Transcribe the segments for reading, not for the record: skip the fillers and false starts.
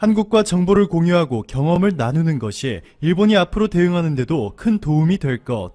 한국과 정보를 공유하고 경험을 나누는 것이 일본이 앞으로 대응하는 데도 큰 도움이 될 것.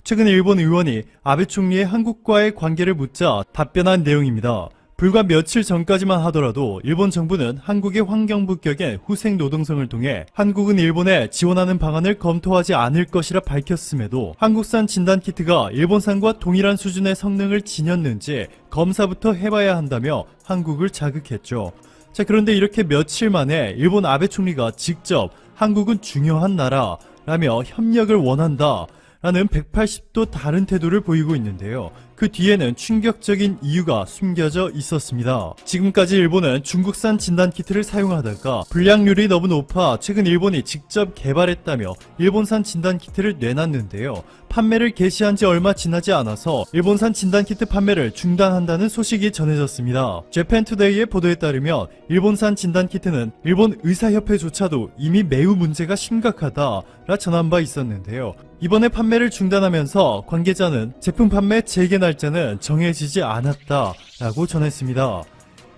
최근 일본 의원이 아베 총리의 한국과의 관계를 묻자 답변한 내용입니다. 불과 며칠 전까지만 하더라도 일본 정부는 한국의 환경부격의 후생 노동성을 통해 한국은 일본에 지원하는 방안을 검토하지 않을 것이라 밝혔음에도 한국산 진단키트가 일본산과 동일한 수준의 성능을 지녔는지 검사부터 해봐야 한다며 한국을 자극했죠. 자, 그런데 이렇게 며칠 만에 일본 아베 총리가 직접 한국은 중요한 나라라며 협력을 원한다 라는 180도 다른 태도를 보이고 있는데요. 그 뒤에는 충격적인 이유가 숨겨져 있었습니다. 지금까지 일본은 중국산 진단키트를 사용하다가 불량률이 너무 높아 최근 일본이 직접 개발했다며 일본산 진단키트를 내놨는데요. 판매를 개시한 지 얼마 지나지 않아서 일본산 진단키트 판매를 중단한다는 소식이 전해졌습니다. 재팬투데이의 보도에 따르면 일본산 진단키트는 일본 의사협회조차도 이미 매우 문제가 심각하다라 전한 바 있었는데요. 이번에 판매를 중단하면서 관계자는 제품 판매 재개 날짜는 정해지지 않았다라고 전했습니다.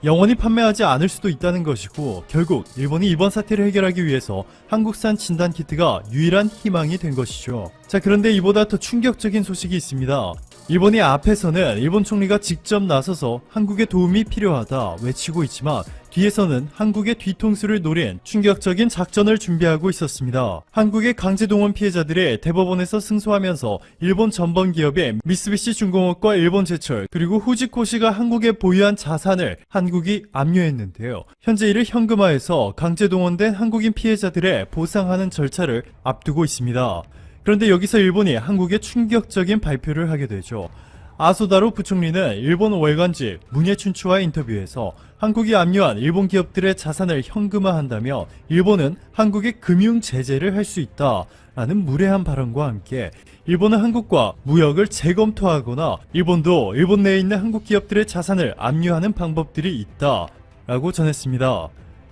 영원히 판매하지 않을 수도 있다는 것이고 결국 일본이 이번 사태를 해결하기 위해서 한국산 진단키트가 유일한 희망이 된 것이죠. 자, 그런데 이보다 더 충격적인 소식이 있습니다. 일본이 앞에서는 일본 총리가 직접 나서서 한국의 도움이 필요하다 외치고 있지만 뒤에서는 한국의 뒤통수를 노린 충격적인 작전을 준비하고 있었습니다. 한국의 강제동원 피해자들이 대법원에서 승소하면서 일본 전범 기업의 미쓰비시 중공업과 일본제철 그리고 후지코시가 한국에 보유한 자산을 한국이 압류했는데요. 현재 이를 현금화해서 강제동원된 한국인 피해자들의 보상하는 절차를 앞두고 있습니다. 그런데 여기서 일본이 한국에 충격적인 발표를 하게 되죠. 아소다로 부총리는 일본 월간지 문예춘추와의 인터뷰에서 한국이 압류한 일본 기업들의 자산을 현금화한다며 일본은 한국에 금융 제재를 할 수 있다라는 무례한 발언과 함께 일본은 한국과 무역을 재검토하거나 일본도 일본 내에 있는 한국 기업들의 자산을 압류하는 방법들이 있다라고 전했습니다.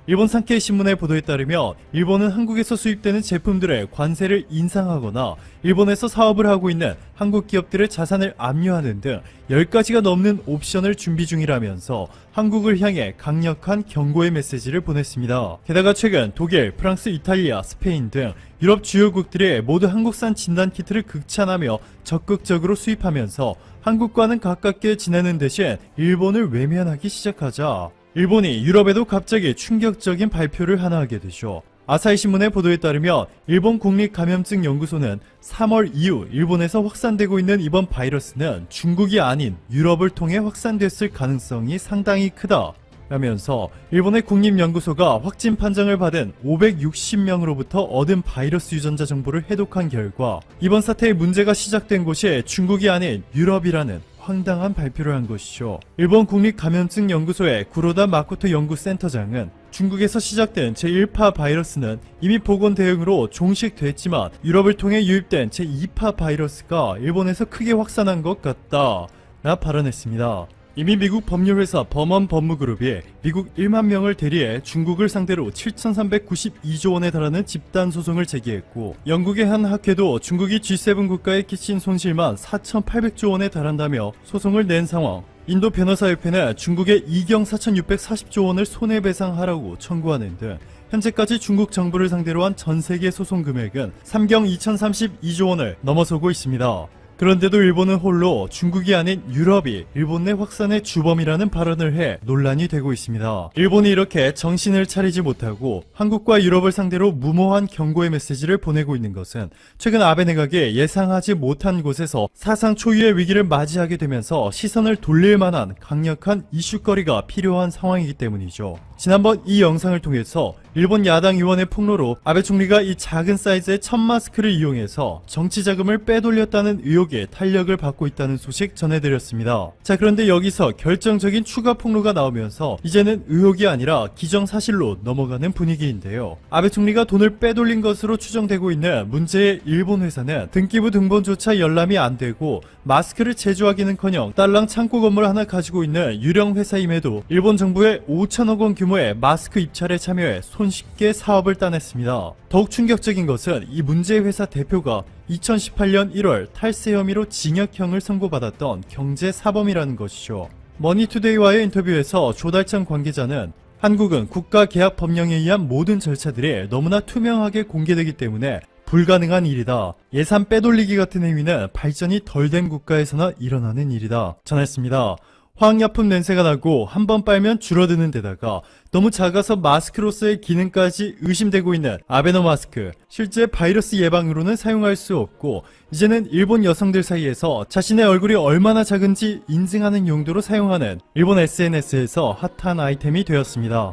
일본 산케이 신문의 보도에 따르면 일본은 한국에서 수입되는 제품들의 관세를 인상하거나 일본에서 사업을 하고 있는 한국 기업들의 자산을 압류하는 등 10가지가 넘는 옵션을 준비 중이라면서 한국을 향해 강력한 경고의 메시지를 보냈습니다. 게다가 최근 독일, 프랑스, 이탈리아, 스페인 등 유럽 주요국들이 모두 한국산 진단키트를 극찬하며 적극적으로 수입하면서 한국과는 가깝게 지내는 대신 일본을 외면하기 시작하자 일본이 유럽에도 갑자기 충격적인 발표를 하나 하게 되죠. 아사히 신문의 보도에 따르면 일본 국립감염증연구소는 3월 이후 일본에서 확산되고 있는 이번 바이러스는 중국이 아닌 유럽을 통해 확산됐을 가능성이 상당히 크다 라면서 일본의 국립연구소가 확진 판정을 받은 560명으로부터 얻은 바이러스 유전자 정보를 해독한 결과 이번 사태의 문제가 시작된 곳이 중국이 아닌 유럽이라는 황당한 발표를 한 것이죠. 일본 국립감염증연구소의 구로다 마코토 연구센터장은 중국에서 시작된 제1파 바이러스는 이미 보건 대응으로 종식됐지만 유럽을 통해 유입된 제2파 바이러스가 일본에서 크게 확산한 것 같다 라 발언했습니다. 이미 미국 법률회사 범원 법무그룹이 미국 1만 명을 대리해 중국을 상대로 7,392조 원에 달하는 집단소송을 제기했고 영국의 한 학회도 중국이 G7 국가에 끼친 손실만 4,800조 원에 달한다며 소송을 낸 상황. 인도 변호사협회는 중국에 2경 4,640조 원을 손해배상하라고 청구하는 등 현재까지 중국 정부를 상대로 한 전세계 소송 금액은 3경 2,032조 원을 넘어서고 있습니다. 그런데도 일본은 홀로 중국이 아닌 유럽이 일본 내 확산의 주범이라는 발언을 해 논란이 되고 있습니다. 일본이 이렇게 정신을 차리지 못하고 한국과 유럽을 상대로 무모한 경고의 메시지를 보내고 있는 것은 최근 아베 내각이 예상하지 못한 곳에서 사상 초유의 위기를 맞이하게 되면서 시선을 돌릴 만한 강력한 이슈거리가 필요한 상황이기 때문이죠. 지난번 이 영상을 통해서 일본 야당 의원의 폭로로 아베 총리가 이 작은 사이즈의 천 마스크를 이용해서 정치 자금을 빼돌렸다는 의혹에 탄력을 받고 있다는 소식 전해드렸습니다. 자, 그런데 여기서 결정적인 추가 폭로가 나오면서 이제는 의혹이 아니라 기정사실로 넘어가는 분위기인데요. 아베 총리가 돈을 빼돌린 것으로 추정되고 있는 문제의 일본 회사는 등기부 등본조차 열람이 안 되고 마스크를 제조하기는커녕 딸랑 창고 건물 하나 가지고 있는 유령 회사임에도 일본 정부의 5천억 원 규모의 마스크 입찰에 참여해 손쉽게 사업을 따냈습니다. 더욱 충격적인 것은 이 문제의 회사 대표가 2018년 1월 탈세 혐의로 징역형을 선고받았던 경제사범이라는 것이죠. 머니투데이와의 인터뷰에서 조달청 관계자는 한국은 국가 계약 법령에 의한 모든 절차들이 너무나 투명하게 공개되기 때문에 불가능한 일이다. 예산 빼돌리기 같은 행위는 발전이 덜 된 국가에서나 일어나는 일이다. 전했습니다. 화학약품 냄새가 나고 한 번 빨면 줄어드는 데다가 너무 작아서 마스크로서의 기능까지 의심되고 있는 아베노 마스크. 실제 바이러스 예방으로는 사용할 수 없고 이제는 일본 여성들 사이에서 자신의 얼굴이 얼마나 작은지 인증하는 용도로 사용하는 일본 SNS에서 핫한 아이템이 되었습니다.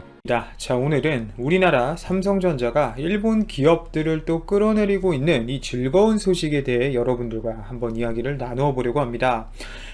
자, 오늘은 우리나라 삼성전자가 일본 기업들을 또 끌어내리고 있는 이 즐거운 소식에 대해 여러분들과 한번 이야기를 나누어 보려고 합니다.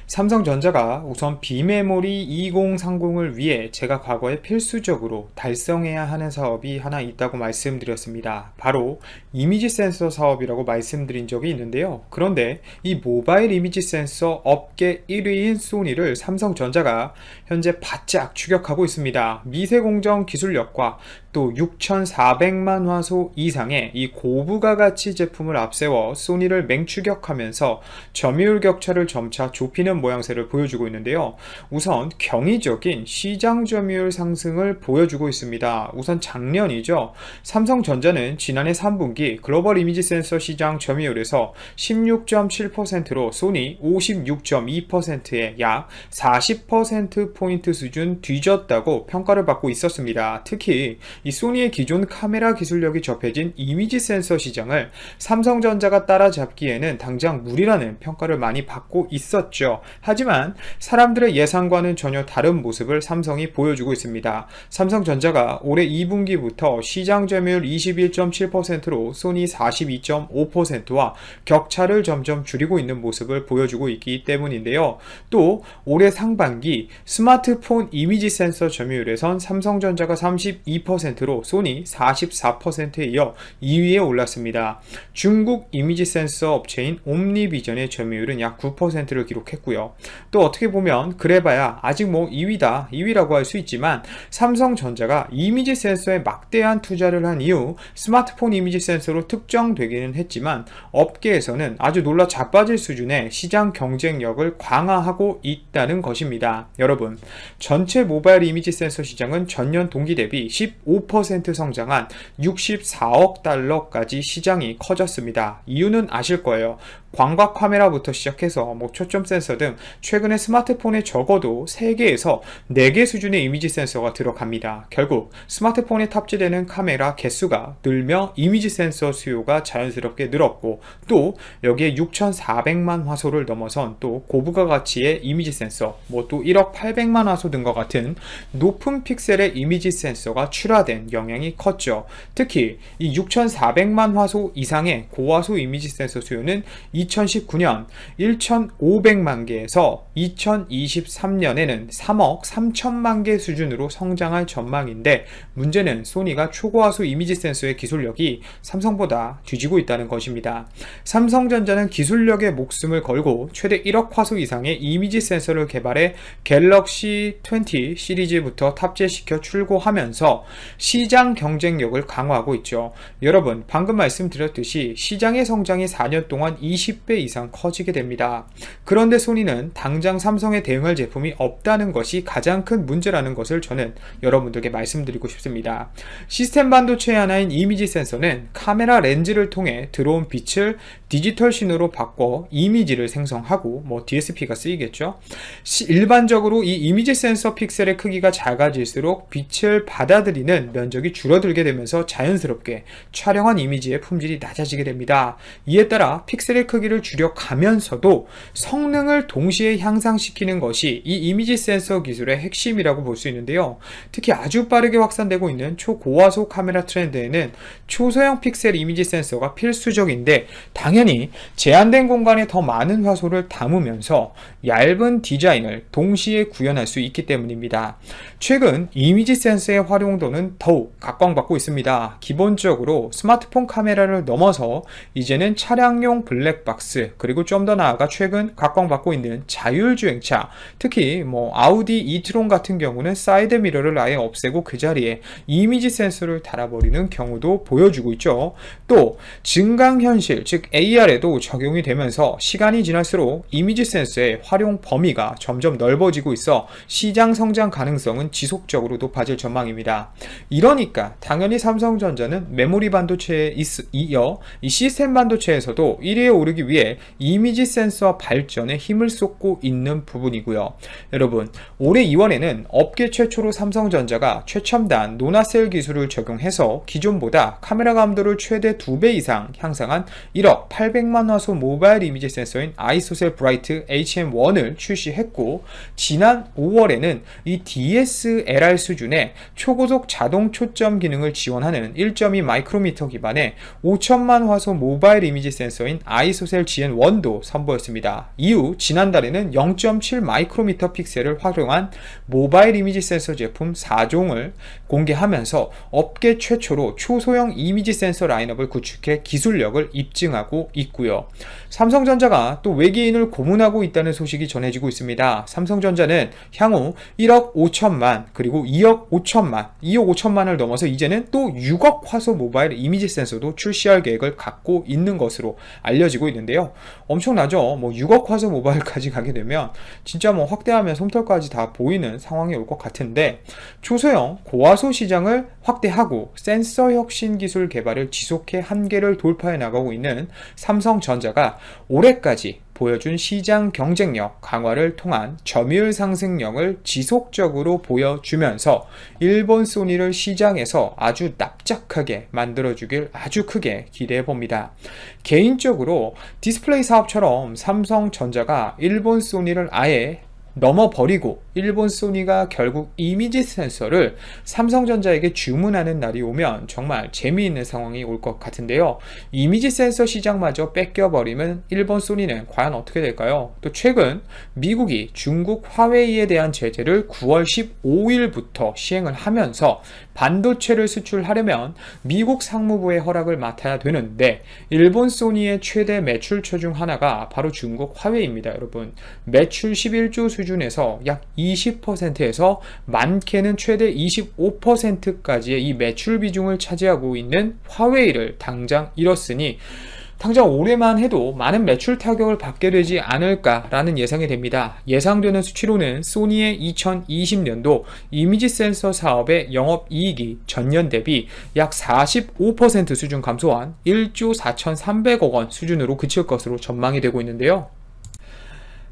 삼성전자가 우선 비메모리 2030을 위해 제가 과거에 필수적으로 달성해야 하는 사업이 하나 있다고 말씀드렸습니다. 바로 이미지 센서 사업이라고 말씀드린 적이 있는데요. 그런데 이 모바일 이미지 센서 업계 1위인 소니를 삼성전자가 현재 바짝 추격하고 있습니다. 미세공정 기술력과 또 6,400만 화소 이상의 이 고부가 가치 제품을 앞세워 소니를 맹추격하면서 점유율 격차를 점차 좁히는 모양새를 보여주고 있는데요. 우선 경이적인 시장 점유율 상승을 보여주고 있습니다. 우선 작년이죠. 삼성전자는 지난해 3분기 글로벌 이미지 센서 시장 점유율에서 16.7%로 소니 56.2%의 약 40%포인트 수준 뒤졌다고 평가를 받고 있었습니다. 특히 이 소니의 기존 카메라 기술력이 접해진 이미지 센서 시장을 삼성전자가 따라잡기에는 당장 무리라는 평가를 많이 받고 있었죠. 하지만 사람들의 예상과는 전혀 다른 모습을 삼성이 보여주고 있습니다. 삼성전자가 올해 2분기부터 시장 점유율 21.7%로 소니 42.5%와 격차를 점점 줄이고 있는 모습을 보여주고 있기 때문인데요. 또 올해 상반기 스마트폰 이미지 센서 점유율에선 삼성전자가 32%로 소니 44%에 이어 2위에 올랐습니다. 중국 이미지 센서 업체인 옴니비전의 점유율은 약 9%를 기록했고요. 또 어떻게 보면 그래봐야 아직 2위라고 할 수 있지만 삼성전자가 이미지 센서에 막대한 투자를 한 이후 스마트폰 이미지 센서로 특정되기는 했지만 업계에서는 아주 놀라 자빠질 수준의 시장 경쟁력을 강화하고 있다는 것입니다. 여러분, 전체 모바일 이미지 센서 시장은 전년 동기 대비 15% 성장한 64억 달러까지 시장이 커졌습니다. 이유는 아실 거예요. 광각 카메라부터 시작해서 초점 센서 등 최근에 스마트폰에 적어도 3개에서 4개 수준의 이미지 센서가 들어갑니다. 결국 스마트폰에 탑재되는 카메라 개수가 늘며 이미지 센서 수요가 자연스럽게 늘었고 또 여기에 6,400만 화소를 넘어선 또 고부가 가치의 이미지 센서 또 1억 800만 화소 등과 같은 높은 픽셀의 이미지 센서가 출하된 영향이 컸죠. 특히 이 6,400만 화소 이상의 고화소 이미지 센서 수요는 2019년 1,500만 개에서 2023년에는 3억 3천만 개 수준으로 성장할 전망인데 문제는 소니가 초고화소 이미지 센서의 기술력이 삼성보다 뒤지고 있다는 것입니다. 삼성전자는 기술력에 목숨을 걸고 최대 1억 화소 이상의 이미지 센서를 개발해 갤럭시 20 시리즈부터 탑재시켜 출고하면서 시장 경쟁력을 강화하고 있죠. 여러분, 방금 말씀드렸듯이 시장의 성장이 4년 동안 20배 이상 커지게 됩니다. 그런데 소니는 당장 삼성에 대응할 제품이 없다는 것이 가장 큰 문제라는 것을 저는 여러분들께 말씀드리고 싶습니다. 시스템 반도체의 하나인 이미지 센서는 카메라 렌즈를 통해 들어온 빛을 디지털 신호로 바꿔 이미지를 생성하고 DSP가 쓰이겠죠. 일반적으로 이 이미지 센서 픽셀의 크기가 작아질수록 빛을 받아들이는 면적이 줄어들게 되면서 자연스럽게 촬영한 이미지의 품질이 낮아지게 됩니다. 이에 따라 픽셀의 크기를 줄여가면서도 성능을 동시에 향상시키는 것이 이 이미지 센서 기술의 핵심이라고 볼 수 있는데요. 특히 아주 빠르게 확산되고 있는 초고화소 카메라 트렌드에는 초소형 픽셀 이미지 센서가 필수적인데 당연히 제한된 공간에 더 많은 화소를 담으면서 얇은 디자인을 동시에 구현할 수 있기 때문입니다. 최근 이미지 센서의 활용도는 더욱 각광받고 있습니다. 기본적으로 스마트폰 카메라를 넘어서 이제는 차량용 블랙 블랙박스, 그리고 좀 더 나아가 최근 각광받고 있는 자율주행차, 특히 아우디 이트론 같은 경우는 사이드 미러를 아예 없애고 그 자리에 이미지 센서를 달아버리는 경우도 보여주고 있죠. 또 증강현실, 즉 AR에도 적용이 되면서 시간이 지날수록 이미지 센서의 활용 범위가 점점 넓어지고 있어 시장 성장 가능성은 지속적으로 높아질 전망입니다. 이러니까 당연히 삼성전자는 메모리 반도체에 이어 이 시스템 반도체에서도 1위에 오르기 위해 이미지 센서 발전에 힘을 쏟고 있는 부분이고요. 여러분, 올해 2월에는 업계 최초로 삼성전자가 최첨단 노나셀 기술을 적용해서 기존보다 카메라 감도를 최대 2배 이상 향상한 1억 800만 화소 모바일 이미지 센서인 아이소셀 브라이트 HM1을 출시했고, 지난 5월에는 이 DSLR 수준의 초고속 자동 초점 기능을 지원하는 1.2 마이크로미터 기반의 5천만 화소 모바일 이미지 센서인 아이소셀 GN1도 선보였습니다. 이후 지난달에는 0.7 마이크로미터 픽셀을 활용한 모바일 이미지 센서 제품 4종을 공개하면서 업계 최초로 초소형 이미지 센서 라인업을 구축해 기술력을 입증하고 있고요. 삼성전자가 또 외계인을 고문하고 있다는 소식이 전해지고 있습니다. 삼성전자는 향후 1억 5천만 그리고 2억 5천만을 넘어서 이제는 또 6억 화소 모바일 이미지 센서도 출시할 계획을 갖고 있는 것으로 알려지고 있는데요. 엄청나죠? 6억 화소 모바일까지 가게 되면 진짜 확대하면 솜털까지 다 보이는 상황이 올 것 같은데, 초소형 고화소 시장을 확대하고 센서 혁신 기술 개발을 지속해 한계를 돌파해 나가고 있는 삼성전자가 올해까지 보여준 시장 경쟁력 강화를 통한 점유율 상승력을 지속적으로 보여주면서 일본 소니를 시장에서 아주 납작하게 만들어주길 아주 크게 기대해봅니다. 개인적으로 디스플레이 사업처럼 삼성전자가 일본 소니를 아예 넘어버리고 일본 소니가 결국 이미지 센서를 삼성전자에게 주문하는 날이 오면 정말 재미있는 상황이 올 것 같은데요. 이미지 센서 시장마저 뺏겨버리면 일본 소니는 과연 어떻게 될까요? 또 최근 미국이 중국 화웨이에 대한 제재를 9월 15일부터 시행을 하면서 반도체를 수출하려면 미국 상무부의 허락을 맡아야 되는데, 일본 소니의 최대 매출처 중 하나가 바로 중국 화웨이입니다. 여러분, 매출 11조 수준에서 약 20%에서 많게는 최대 25%까지의 이 매출 비중을 차지하고 있는 화웨이를 당장 잃었으니 당장 올해만 해도 많은 매출 타격을 받게 되지 않을까라는 예상이 됩니다. 예상되는 수치로는 소니의 2020년도 이미지 센서 사업의 영업이익이 전년 대비 약 45% 수준 감소한 1조 4,300억 원 수준으로 그칠 것으로 전망이 되고 있는데요.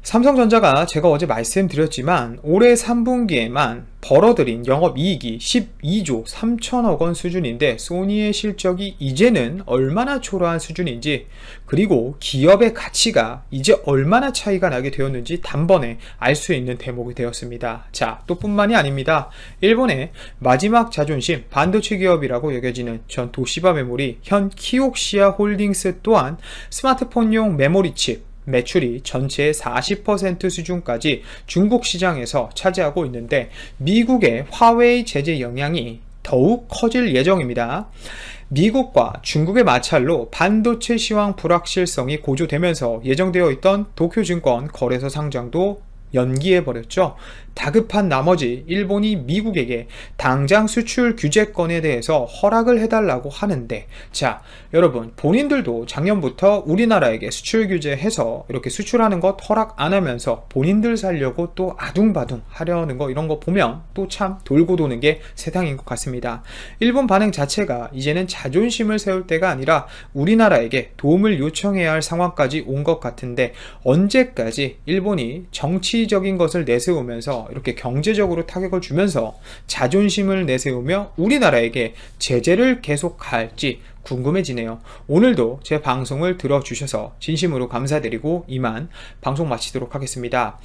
삼성전자가 제가 어제 말씀드렸지만 올해 3분기에만 벌어들인 영업이익이 12조 3천억 원 수준인데, 소니의 실적이 이제는 얼마나 초라한 수준인지, 그리고 기업의 가치가 이제 얼마나 차이가 나게 되었는지 단번에 알 수 있는 대목이 되었습니다. 자, 또 뿐만이 아닙니다. 일본의 마지막 자존심 반도체 기업이라고 여겨지는 전 도시바 메모리 현 키옥시아 홀딩스 또한 스마트폰용 메모리 칩 매출이 전체의 40% 수준까지 중국 시장에서 차지하고 있는데, 미국의 화웨이 제재 영향이 더욱 커질 예정입니다. 미국과 중국의 마찰로 반도체 시황 불확실성이 고조되면서 예정되어 있던 도쿄증권 거래소 상장도 연기해버렸죠. 다급한 나머지 일본이 미국에게 당장 수출 규제권에 대해서 허락을 해달라고 하는데, 자, 여러분, 본인들도 작년부터 우리나라에게 수출 규제해서 이렇게 수출하는 것 허락 안 하면서 본인들 살려고 또 아둥바둥 하려는 거, 이런 거 보면 또 참 돌고 도는 게 세상인 것 같습니다. 일본 반응 자체가 이제는 자존심을 세울 때가 아니라 우리나라에게 도움을 요청해야 할 상황까지 온 것 같은데, 언제까지 일본이 정치적인 것을 내세우면서 이렇게 경제적으로 타격을 주면서 자존심을 내세우며 우리나라에게 제재를 계속할지 궁금해지네요. 오늘도 제 방송을 들어주셔서 진심으로 감사드리고 이만 방송 마치도록 하겠습니다.